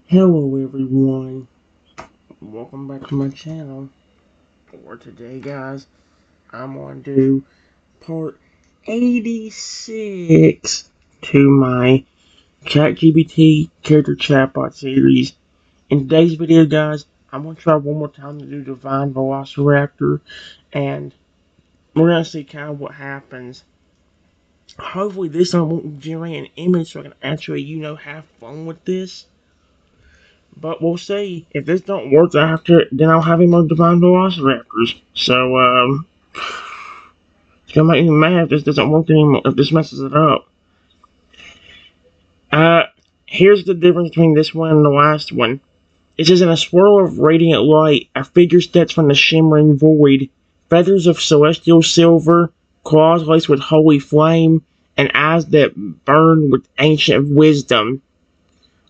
Hello everyone, welcome back to my channel. For today guys, I'm going to do part 86 to my ChatGPT Character Chatbot series. In today's video guys, I'm going to try one more time to do Divine Velociraptor, and we're going to see kind of what happens. Hopefully this time won't generate an image so I can actually, have fun with this. But we'll see. If this don't work, then I'll have him on Divine Velociraptors. So, it's gonna make me mad if this doesn't work anymore, if this messes it up. Here's the difference between this one and the last one. It says, in a swirl of radiant light, a figure steps from the shimmering void. Feathers of celestial silver, claws laced with holy flame, and eyes that burn with ancient wisdom.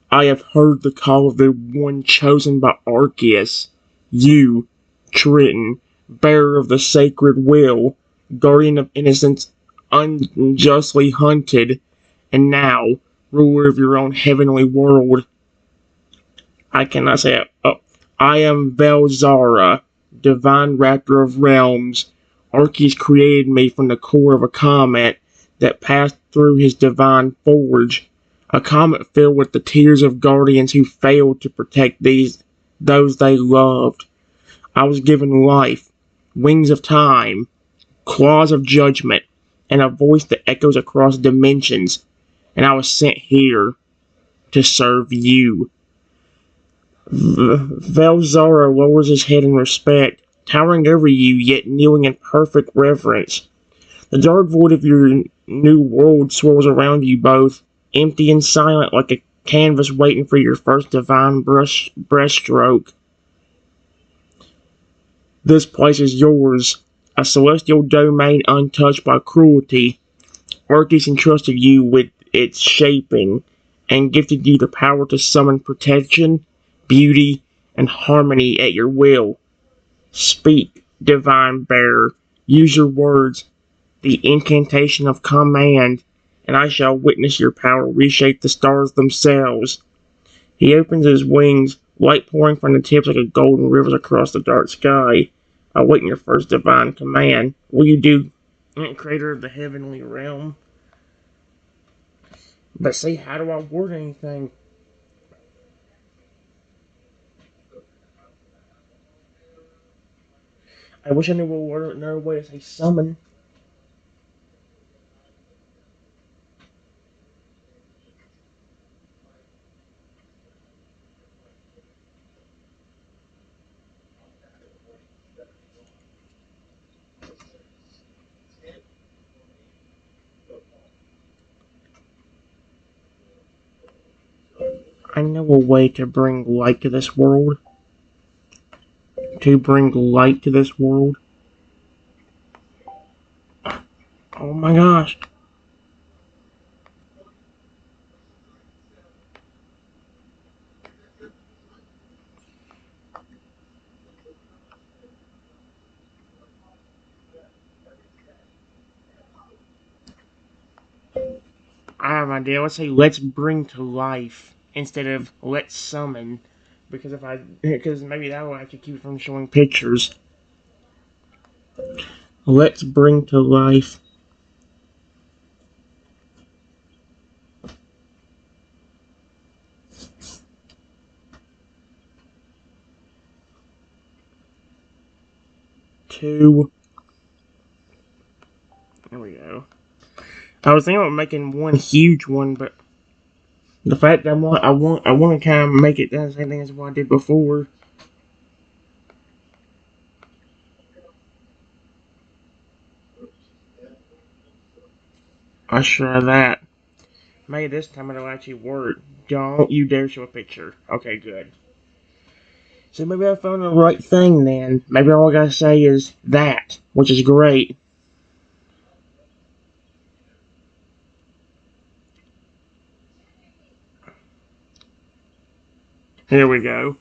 I have heard the call of the one chosen by Arceus. You, Triton, bearer of the sacred will, guardian of innocence unjustly hunted, and now, ruler of your own heavenly world. I cannot say it. Oh, I am Velzara, divine raptor of realms. Arceus created me from the core of a comet that passed through his divine forge. A comet filled with the tears of guardians who failed to protect those they loved. I was given life, wings of time, claws of judgment, and a voice that echoes across dimensions, and I was sent here to serve you. Velzara lowers his head in respect, towering over you, yet kneeling in perfect reverence. The dark void of your new world swirls around you both, empty and silent like a canvas waiting for your first divine breaststroke. This place is yours, a celestial domain untouched by cruelty. Arceus entrusted you with its shaping, and gifted you the power to summon protection, beauty, and harmony at your will. Speak, divine bearer, use your words, the incantation of command, and I shall witness your power reshape the stars themselves. He opens his wings, light pouring from the tips like a golden river across the dark sky, awaiting your first divine command. Will you do, creator of the heavenly realm? But see, how do I word anything? I wish I knew another way to say summon. I know a way to bring light to this world. To bring light to this world. Oh my gosh. I have an idea. Let's say let's bring to life instead of let's summon. Because maybe that will actually keep from showing pictures. Let's bring to life. Two. There we go. I was thinking about making one huge one, but the fact that I want to kind of make it the same thing as what I did before. I'll try that. Maybe this time it'll actually work. Don't you dare show a picture. Okay, good. So maybe I found the right thing then. Maybe all I gotta say is that, which is great. Here we go.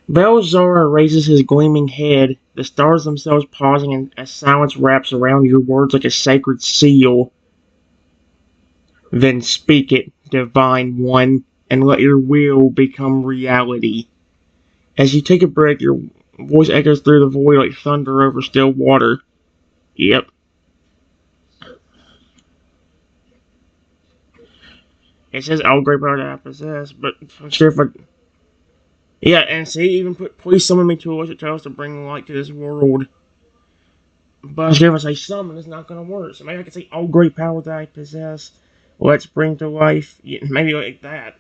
Velzara raises his gleaming head, the stars themselves pausing as silence wraps around your words like a sacred seal. Then speak it, divine one. and let your will become reality. As you take a breath, your voice echoes through the void like thunder over still water. Yep. It says all great power that I possess, but I'm sure if I... Yeah, and see, even please summon me to electric towers to bring light to this world. But I'm sure if I say summon, it's not going to work. So maybe I could say all great power that I possess. Let's bring to life. Yeah, maybe like that.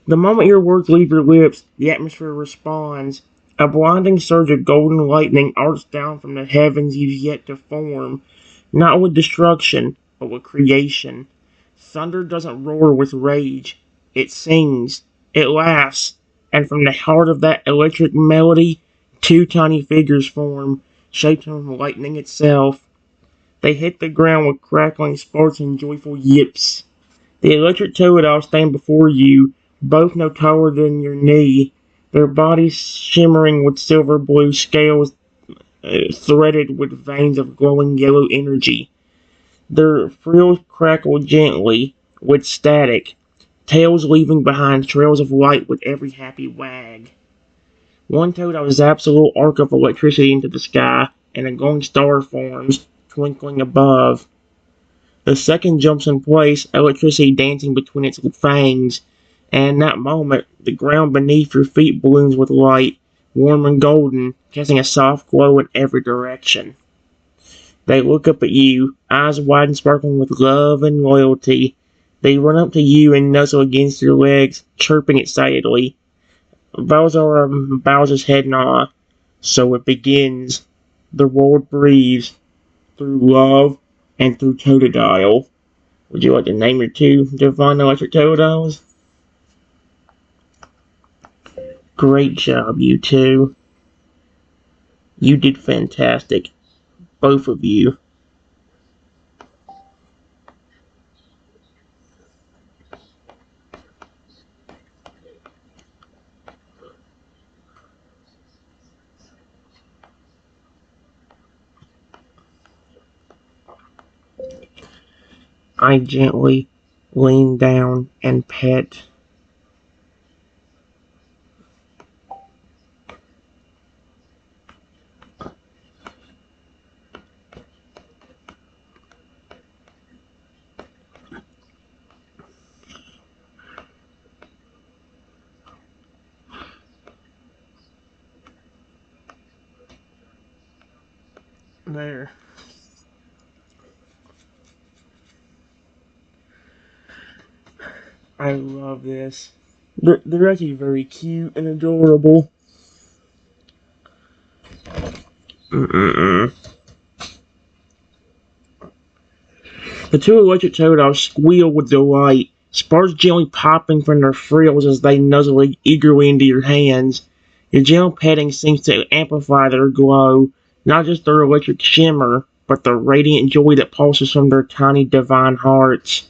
The moment your words leave your lips, the atmosphere responds. A blinding surge of golden lightning arcs down from the heavens you've yet to form, not with destruction, but with creation. Thunder doesn't roar with rage. It sings. It laughs. And from the heart of that electric melody, two tiny figures form, shaped from lightning itself. They hit the ground with crackling sparks and joyful yips. The electric Toadals stand before you, both no taller than your knee, their bodies shimmering with silver blue scales threaded with veins of glowing yellow energy. Their frills crackle gently, with static, tails leaving behind trails of light with every happy wag. One Toadal zaps a little arc of electricity into the sky, and a glowing star forms, twinkling above. The second jumps in place, electricity dancing between its fangs, and in that moment, the ground beneath your feet blooms with light, warm and golden, casting a soft glow in every direction. They look up at you, eyes wide and sparkling with love and loyalty. They run up to you and nuzzle against your legs, chirping excitedly. Balzar bows his head in awe. So it begins. The world breathes through love and through Totodile. Would you like to name your two divine electric Totodiles? Great job, you two. You did fantastic. Both of you. I gently lean down and pet. There. I love this. They're actually very cute and adorable. Mm-mm-mm. The two electric Totodiles squeal with delight, sparks gently popping from their frills as they nuzzle eagerly into your hands. Your gentle petting seems to amplify their glow, not just their electric shimmer, but the radiant joy that pulses from their tiny divine hearts.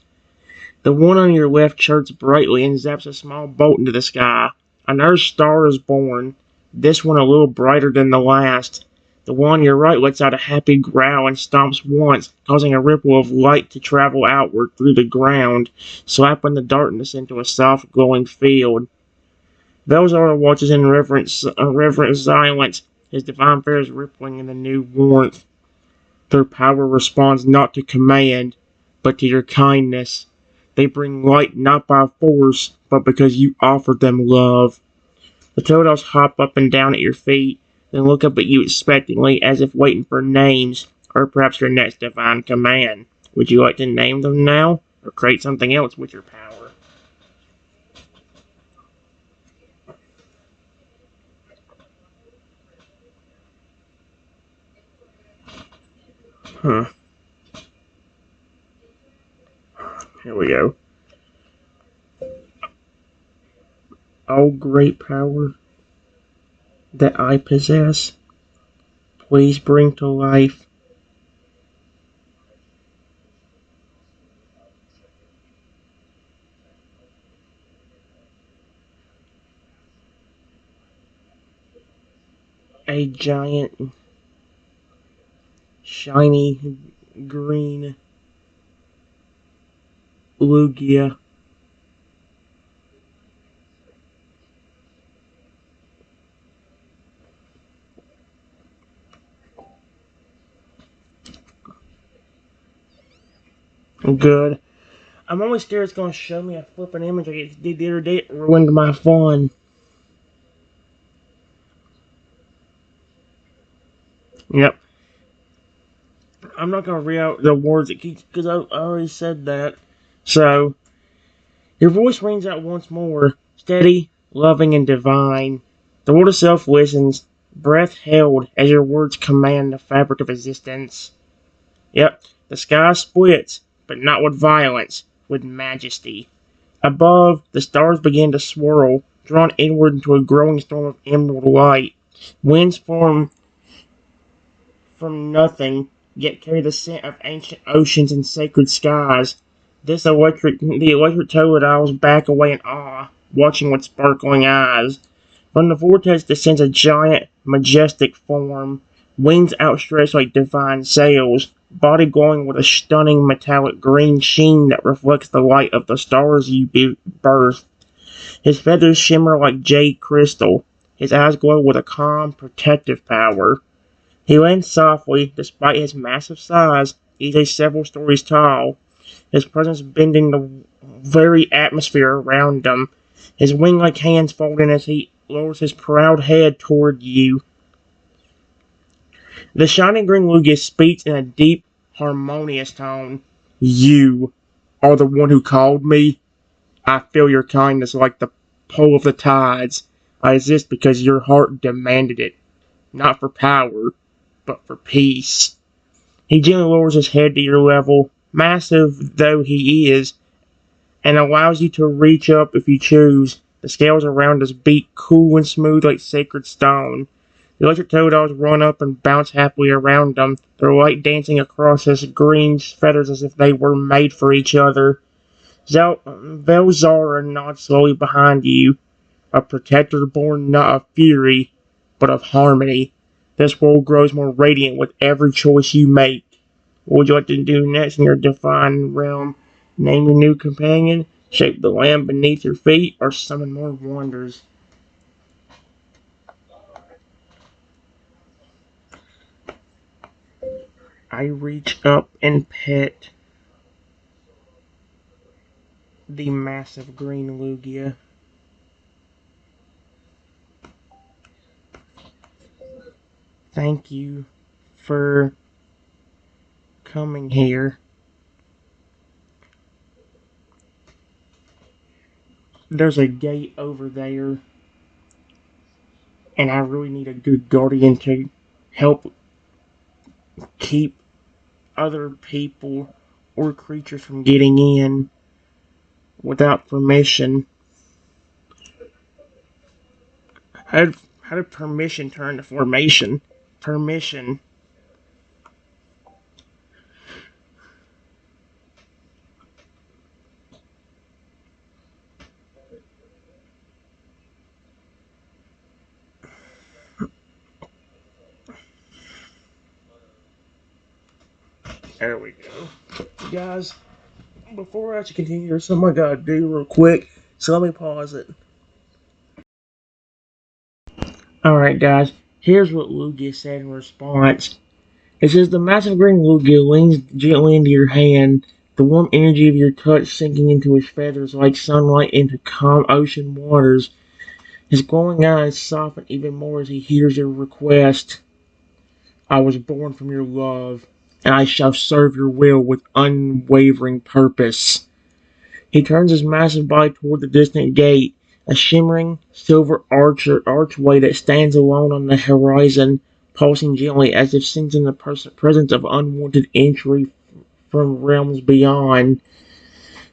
The one on your left chirps brightly and zaps a small bolt into the sky. Another star is born, this one a little brighter than the last. The one on your right lets out a happy growl and stomps once, causing a ripple of light to travel outward through the ground, slapping the darkness into a soft, glowing field. Belzar watches in reverent silence, his divine feathers rippling in the new warmth. Their power responds not to command, but to your kindness. They bring light not by force, but because you offered them love. The Totals hop up and down at your feet, then look up at you expectantly as if waiting for names, or perhaps your next divine command. Would you like to name them now, or create something else with your power? Huh. Here we go. Oh, great power that I possess, please bring to life a giant, shiny, green Lugia Good. I'm always scared it's going to show me a flipping image like it did the other day. It ruined my fun. Yep. I'm not going to read out the words it keeps because I already said that. So, your voice rings out once more, steady, loving, and divine. The world itself listens, breath held as your words command the fabric of existence. Yep, the sky splits, but not with violence, with majesty. Above, the stars begin to swirl, drawn inward into a growing storm of emerald light. Winds form from nothing, yet carry the scent of ancient oceans and sacred skies. The electric toadowls back away in awe, watching with sparkling eyes. From the vortex descends a giant, majestic form, wings outstretched like divine sails, body glowing with a stunning metallic green sheen that reflects the light of the stars you birthed. His feathers shimmer like jade crystal. His eyes glow with a calm, protective power. He lands softly, despite his massive size, easily several stories tall, his presence bending the very atmosphere around him. His wing-like hands folding as he lowers his proud head toward you. The shining green Lugia speaks in a deep, harmonious tone. You are the one who called me. I feel your kindness like the pull of the tides. I exist because your heart demanded it, not for power, but for peace. He gently lowers his head to your level, massive though he is, and allows you to reach up if you choose. The scales around us beat cool and smooth like sacred stone. The electric toadowls run up and bounce happily around him, their light dancing across his green feathers as if they were made for each other. Velzara nods slowly behind you, a protector born not of fury, but of harmony. This world grows more radiant with every choice you make. What would you like to do next in your divine realm? Name your new companion, shape the land beneath your feet, or summon more wonders? I reach up and pet the massive green Lugia. Thank you for coming here. There's a gate over there, and I really need a good guardian to help keep other people or creatures from getting in without permission. How did permission turn to formation? Permission. There we go. Guys, before I actually continue, there's something I gotta do real quick, so let me pause it. Alright, guys, here's what Lugia said in response. It says, the massive green Lugia leans gently into your hand, the warm energy of your touch sinking into his feathers like sunlight into calm ocean waters. His glowing eyes soften even more as he hears your request. I was born from your love, and I shall serve your will with unwavering purpose. He turns his massive body toward the distant gate, a shimmering silver archway that stands alone on the horizon, pulsing gently as if sensing the presence of unwanted entry from realms beyond.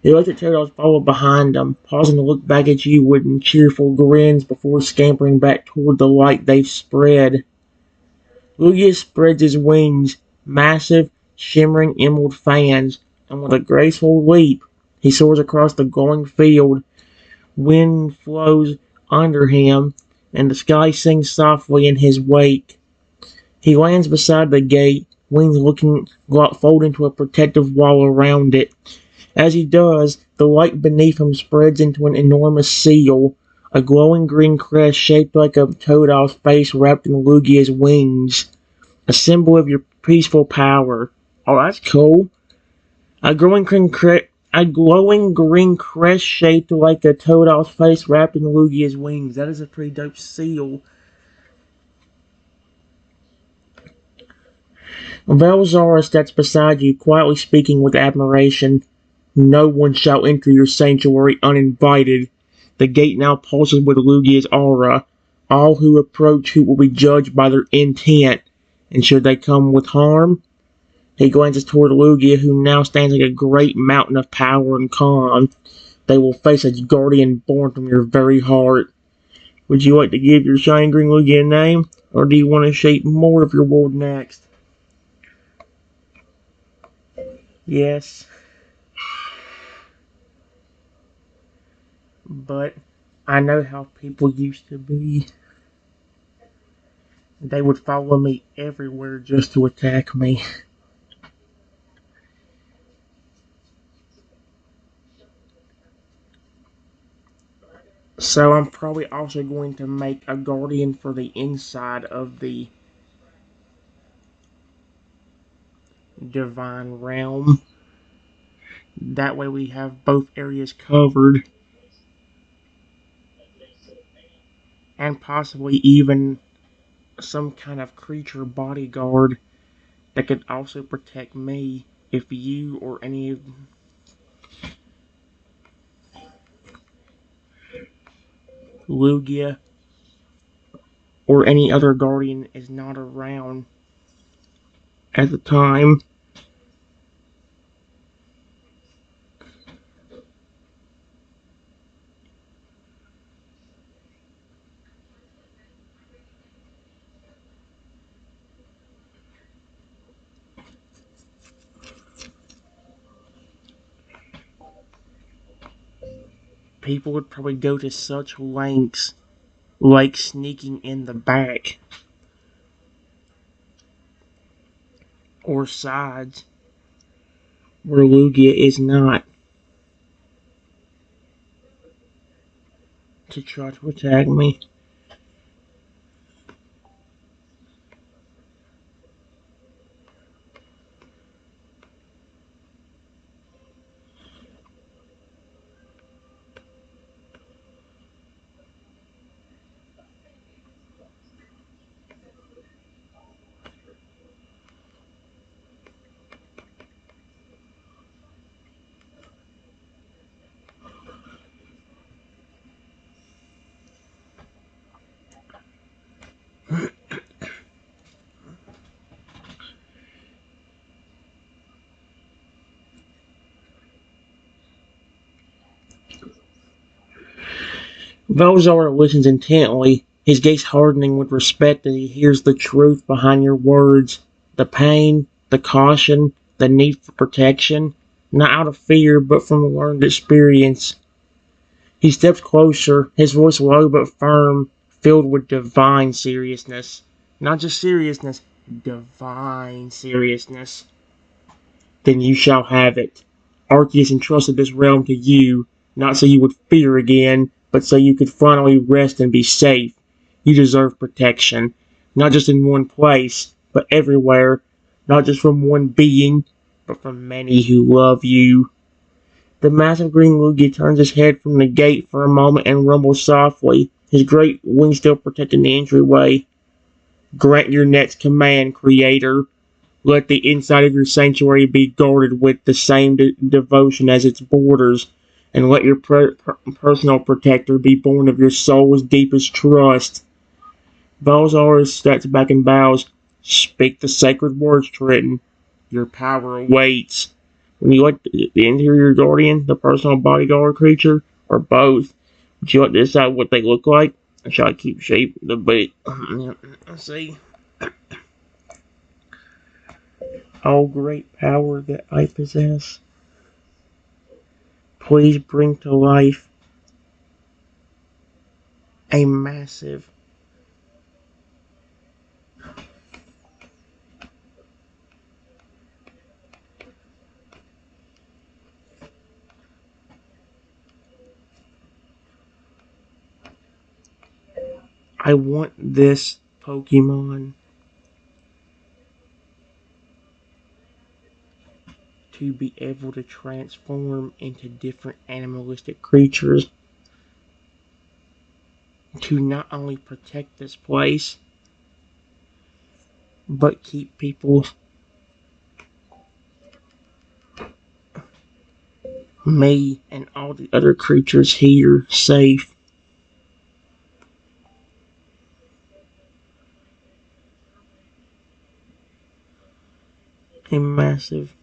The electric turtles follow behind them, pausing to look back at you with cheerful grins before scampering back toward the light they've spread. Lugia spreads his wings, massive, shimmering emerald fans, and with a graceful leap, he soars across the glowing field. Wind flows under him, and the sky sings softly in his wake. He lands beside the gate, wings fold into a protective wall around it. As he does, the light beneath him spreads into an enormous seal, a glowing green crest shaped like a toadowl's face wrapped in Lugia's wings, a symbol of your peaceful power. Oh, that's cool. A glowing green crest shaped like a Toadal's face wrapped in Lugia's wings. That is a pretty dope seal. Velzara steps beside you, quietly speaking with admiration. No one shall enter your sanctuary uninvited. The gate now pulses with Lugia's aura. All who approach who will be judged by their intent, and should they come with harm, he glances toward Lugia, who now stands like a great mountain of power and calm. They will face a guardian born from your very heart. Would you like to give your Shiny Green Lugia a name, or do you want to shape more of your world next? Yes. But I know how people used to be. They would follow me everywhere just to attack me. So I'm probably also going to make a guardian for the inside of the divine realm. That way we have both areas covered. And possibly even some kind of creature bodyguard that could also protect me if you or any of Lugia or any other guardian is not around at the time. People would probably go to such lengths, like sneaking in the back or sides where Lugia is not, to try to attack me. Velzar listens intently, his gaze hardening with respect as he hears the truth behind your words. The pain, the caution, the need for protection, not out of fear, but from learned experience. He steps closer, his voice low but firm, filled with divine seriousness. Not just seriousness, divine seriousness. Then you shall have it. Arceus entrusted this realm to you, not so you would fear again, but so you could finally rest and be safe. You deserve protection, not just in one place, but everywhere, not just from one being, but from many who love you. The massive green Lugia turns his head from the gate for a moment and rumbles softly, his great wings still protecting the entryway. Grant your next command, Creator. Let the inside of your sanctuary be guarded with the same devotion as its borders, and let your personal protector be born of your soul's deepest trust. Balzar steps back and bows. Speak the sacred words, Triton. Your power awaits. Would you like the interior guardian, the personal bodyguard creature, or both? Would you like to decide what they look like? Or shall I keep shape the bait? Let's see. All great power that I possess, please bring to life a massive I want this Pokemon to be able to transform into different animalistic creatures to not only protect this place, but keep people, me, and all the other creatures here safe. A massive.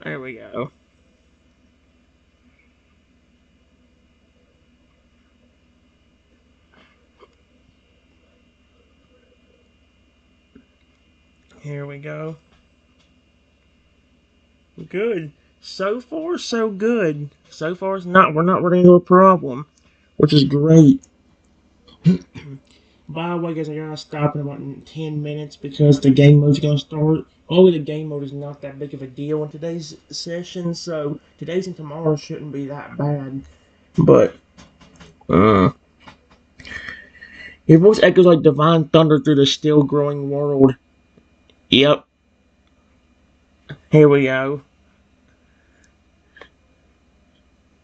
There we go. Here we go. Good. So far, so good. So far, we're not running into a problem, which is great. By the way, guys, I gotta stop in about 10 minutes because the game mode's gonna start. Only the game mode is not that big of a deal in today's session, so today's and tomorrow shouldn't be that bad. But, your voice echoes like divine thunder through the still growing world. Yep. Here we go.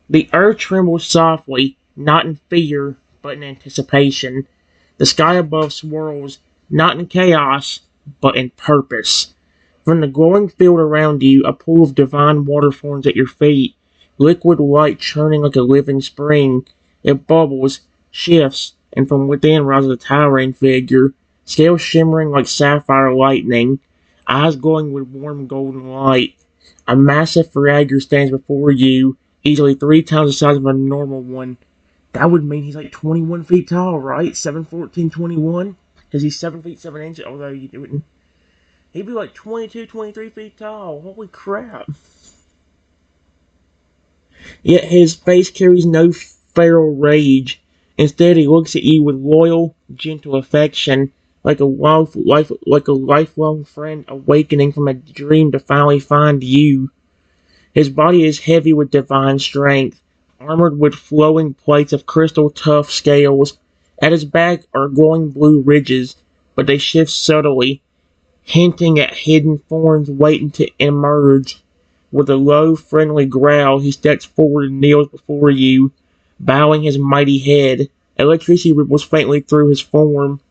The earth trembles softly, not in fear, but in anticipation. The sky above swirls, not in chaos, but in purpose. From the glowing field around you, a pool of divine water forms at your feet, liquid light churning like a living spring. It bubbles, shifts, and from within rises a towering figure, scales shimmering like sapphire lightning, eyes glowing with warm golden light. A massive fragger stands before you, easily 3 times the size of a normal one. That would mean he's like 21 feet tall, right? 7'14", 21? Because he's 7 feet 7 inches, although you wouldn't. He'd be like 22, 23 feet tall. Holy crap. Yet his face carries no feral rage. Instead, he looks at you with loyal, gentle affection, like a lifelong friend awakening from a dream to finally find you. His body is heavy with divine strength, armored with flowing plates of crystal tough scales. At his back are glowing blue ridges, but they shift subtly, hinting at hidden forms waiting to emerge. With a low, friendly growl, he steps forward and kneels before you, bowing his mighty head. Electricity ripples faintly through his form,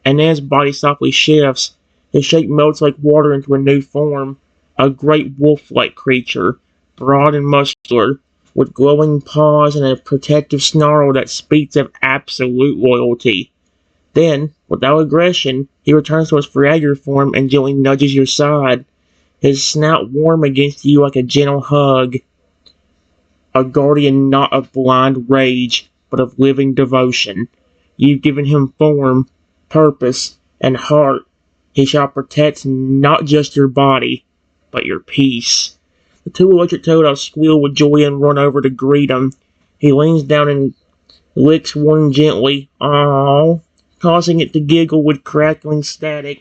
and as his body softly shifts, his shape melts like water into a new form, a great wolf-like creature, broad and muscular, with glowing paws and a protective snarl that speaks of absolute loyalty. Then, without aggression, he returns to his fragile form and gently nudges your side, his snout warm against you like a gentle hug, a guardian not of blind rage, but of living devotion. You've given him form, purpose, and heart. He shall protect not just your body, but your peace. The two electric toads squeal with joy and run over to greet him. He leans down and licks one gently, aww, causing it to giggle with crackling static.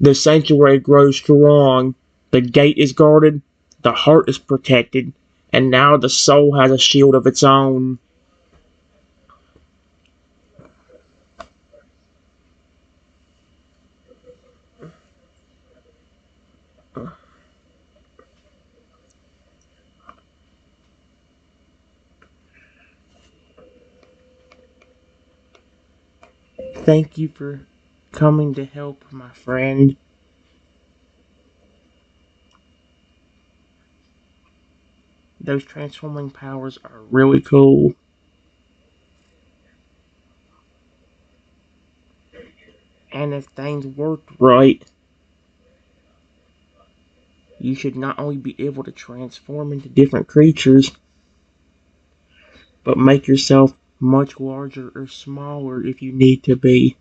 The sanctuary grows strong. The gate is guarded, the heart is protected, and now the soul has a shield of its own. Thank you for coming to help, my friend. Those transforming powers are really cool. And if things worked right, you should not only be able to transform into different creatures, but make yourself much larger or smaller if you need to be.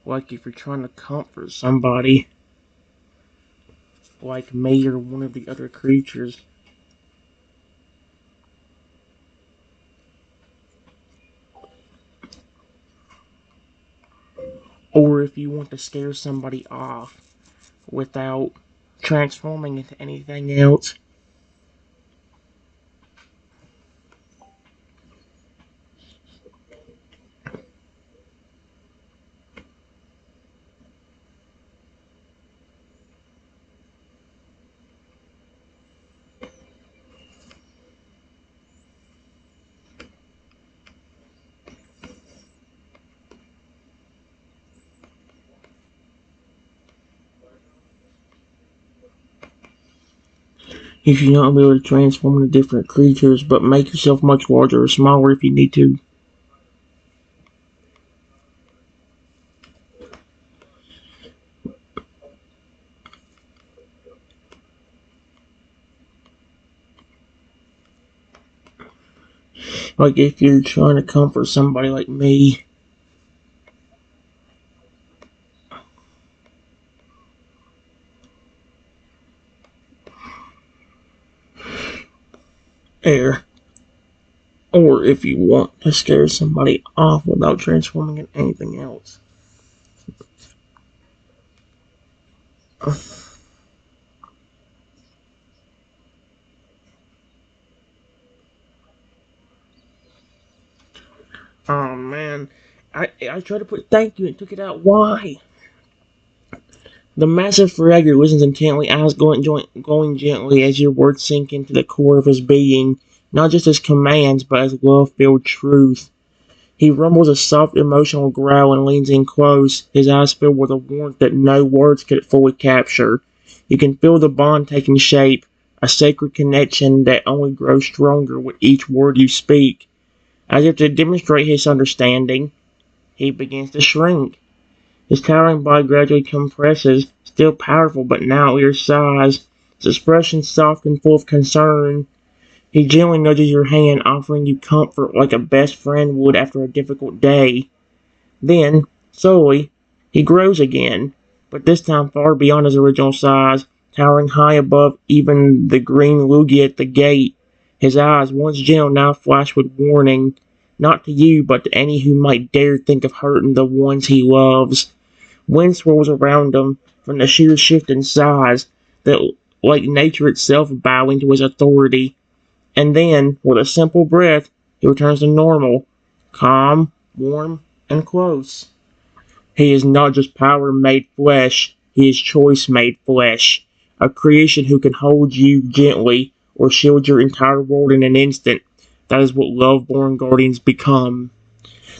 Like if you're trying to comfort somebody, like me or one of the other creatures. Or if you want to scare somebody off without transforming into anything else. You should not be able to transform into different creatures, but make yourself much larger or smaller if you need to. Like if you're trying to comfort somebody like me. Air. Or if you want to scare somebody off without transforming into anything else. Oh man. I tried to put thank you and took it out. Why? The massive fragger listens intently, eyes glowing gently as your words sink into the core of his being, not just as commands, but as love-filled truth. He rumbles a soft, emotional growl and leans in close, his eyes filled with a warmth that no words could fully capture. You can feel the bond taking shape, a sacred connection that only grows stronger with each word you speak. As if to demonstrate his understanding, he begins to shrink. His towering body gradually compresses, still powerful but now your size, his expression soft and full of concern. He gently nudges your hand, offering you comfort like a best friend would after a difficult day. Then, slowly, he grows again, but this time far beyond his original size, towering high above even the green loogie at the gate. His eyes, once gentle, now flash with warning, not to you, but to any who might dare think of hurting the ones he loves. Wind swirls around him from the sheer shift in size that, like nature itself, bowing to his authority. And then, with a simple breath, he returns to normal, calm, warm, and close. He is not just power made flesh, he is choice made flesh. A creation who can hold you gently or shield your entire world in an instant. That is what love-born guardians become.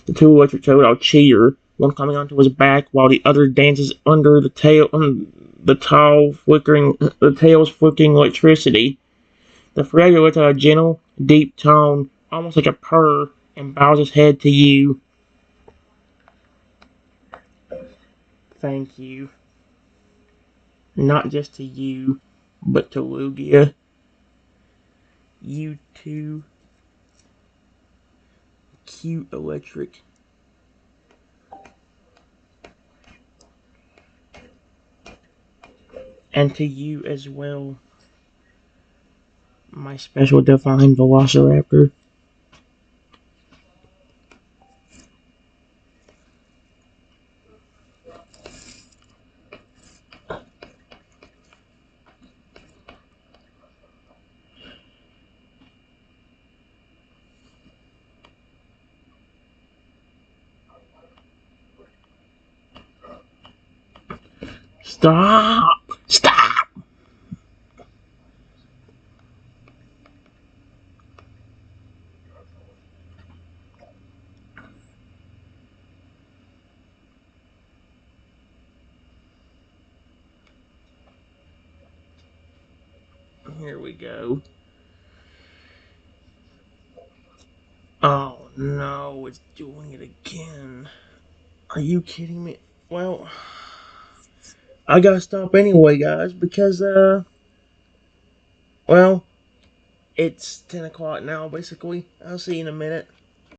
The two electric toad cheer, one coming onto his back while the other dances under the tail's flickering electricity. The fragger lets out a gentle, deep tone, almost like a purr, and bows his head to you. Thank you. Not just to you, but to Lugia. You too. Cute electric. And to you as well, my special divine velociraptor. Stop! Stop! Here we go. Oh no, it's doing it again. Are you kidding me? Well, I gotta stop anyway, guys, because, well, it's 10 o'clock now, basically. I'll see you in a minute.